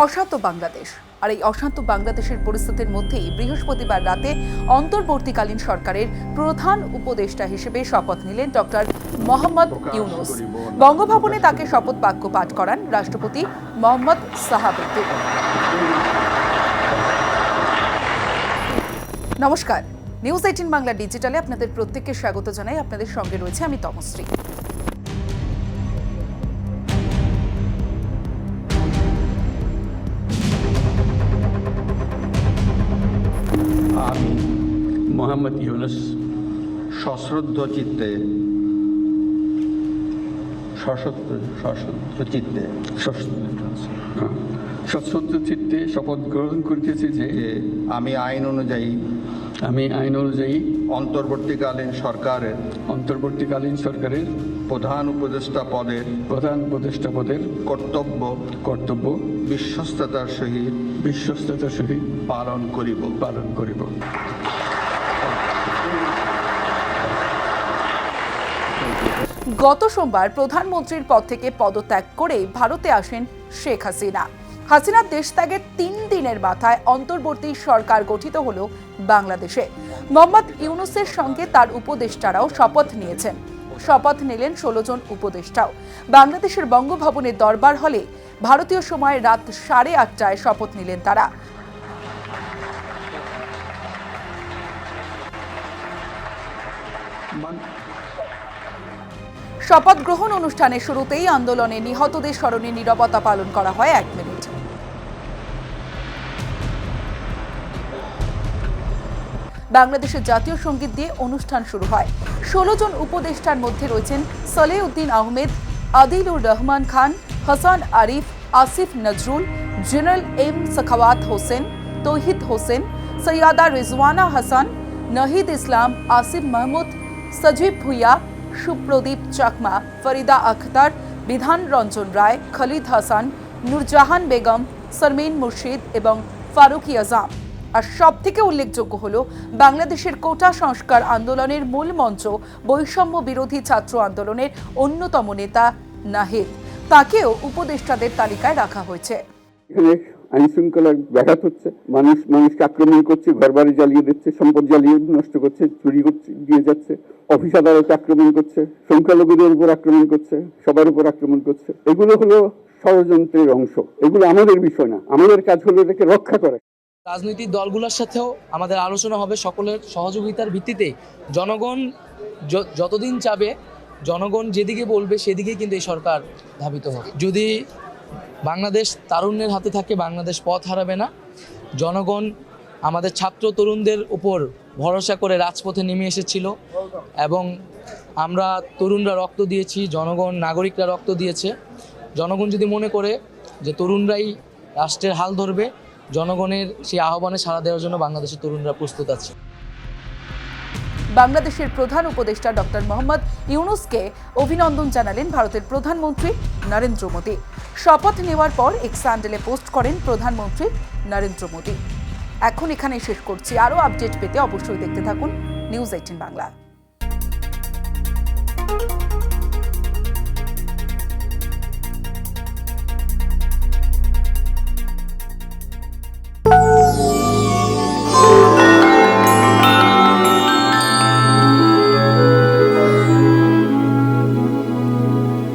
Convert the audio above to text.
অশান্ত বাংলাদেশ। আর এই অশান্ত বাংলাদেশের পরিস্থিতির মধ্যেই বৃহস্পতিবার রাতে অন্তর্বর্তীকালীন সরকারের প্রধান উপদেষ্টা হিসেবে শপথ নিলেন ডক্টর মোহাম্মদ ইউনূস। বঙ্গভবনে তাকে শপথ বাক্য পাঠ করান রাষ্ট্রপতি মোহাম্মদ সাহাবুদ্দিন। নমস্কার, নিউজ 18 বাংলা ডিজিটালে আপনাদের প্রত্যেককে স্বাগত জানাই। আপনাদের সঙ্গে রয়েছে আমি তমশ্রী। আমি মোহাম্মদ ইউনূস সশ্রদ্ধ চিত্তে শপথ গ্রহণ করিতেছি যে আমি আইন অনুযায়ী অন্তর্বর্তীকালীন সরকারের প্রধান উপদেষ্টা পদের কর্তব্য বিশ্বস্ততার সহিত পালন করিব। গত সোমবার প্রধানমন্ত্রীর পদ থেকে পদত্যাগ করে ভারতে আসেন শেখ হাসিনা। হাসিনার দেশ ত্যাগের 3 দিনের মাথায় অন্তর্বর্তী সরকার গঠিত হলো বাংলাদেশে। মোহাম্মদ ইউনূসের সঙ্গে তার উপদেষ্টারাও শপথ নিয়েছেন। শপথ নিলেন 16 জন উপদেষ্টাও। বাংলাদেশের বঙ্গভবনের দরবার হলে ভারতীয় সময় রাত 8:30টায় শপথ নিলেন তারা। শপথ গ্রহণ অনুষ্ঠানের শুরুতেই আন্দোলনে নিহতদের স্মরণে নীরবতা পালন করা হয় 1 মিনিট। বাংলাদেশের জাতীয় সঙ্গীত দিয়ে অনুষ্ঠান শুরু হয়। 16 জন উপদেষ্টার মধ্যে রয়েছেন সলেউদ্দিন আহমেদ, আদিলুর রহমান খান, হাসান আরিফ, আসিফ নজরুল, জেনারেল এম সাখাওয়াত হোসেন, তৌহিদ হোসেন, সৈয়দা রিজওয়ানা হাসান, নাহিদ ইসলাম, আসিফ মাহমুদ, সজীব ভুইয়া, সুপ্রদীপ চাকমা, ফরিদা আখতার, বিধান রঞ্জন রায়, খালিদ হাসান, নূরজাহান বেগম, শর্মিন মুর্শিদ এবং ফারুকি আজম। আর সব থেকে উল্লেখযোগ্য হলো বাংলাদেশের কোটা সংস্কার আন্দোলনের মূল মঞ্চ বৈষম্য বিরোধী ছাত্র আন্দোলনের অন্যতম নেতা নাহিদ। তাকেও উপদেষ্টাদের তালিকায় রাখা হয়েছে। আইন শৃঙ্খলার ব্যাঘাত হচ্ছে, মানুষকে আক্রমণ করছে, ঘরবাড়ি জ্বালিয়ে দিচ্ছে, সম্পদ জ্বালিয়ে নষ্ট করছে, চুরি করছে, দিয়ে যাচ্ছে, অফিস আদালতে আক্রমণ করছে, সংখ্যালঘুদের উপর আক্রমণ করছে, সবার উপর আক্রমণ করছে। এগুলো হলো ষড়যন্ত্রের অংশ। এগুলো আমাদের বিষয় না, আমাদের কাজ হলো এটাকে রক্ষা করা। রাজনৈতিক দলগুলোর সাথেও আমাদের আলোচনা হবে সকলের সহযোগিতার ভিত্তিতে। জনগণ যতদিন চাবে, জনগণ যেদিকে বলবে সেদিকেই কিন্তু এই সরকার ধাবিত হবে। যদি বাংলাদেশ তারুণ্যের হাতে থাকে, বাংলাদেশ পথ হারাবে না। জনগণ আমাদের ছাত্র তরুণদের উপর ভরসা করে রাজপথে নেমে এসেছিল এবং আমরা তরুণরা রক্ত দিয়েছি, জনগণ নাগরিকরা রক্ত দিয়েছে। জনগণ যদি মনে করে যে তরুণরাই রাষ্ট্রের হাল ধরবে, জনগণের সেই আহ্বানে সাড়া দেওয়ার জন্য বাংলাদেশের তরুণরা প্রস্তুত আছে। বাংলাদেশের প্রধান উপদেষ্টা ডক্টর মোহাম্মদ ইউনূসকে অভিনন্দন জানালেন ভারতের প্রধানমন্ত্রী নরেন্দ্র মোদী। শপথ নেওয়ার পর এক্স হ্যান্ডেলে পোস্ট করেন প্রধানমন্ত্রী নরেন্দ্র মোদী। এখন এখানেই শেষ করছি। আরও আপডেট পেতে অবশ্যই দেখতে থাকুন নিউজ 18 বাংলা।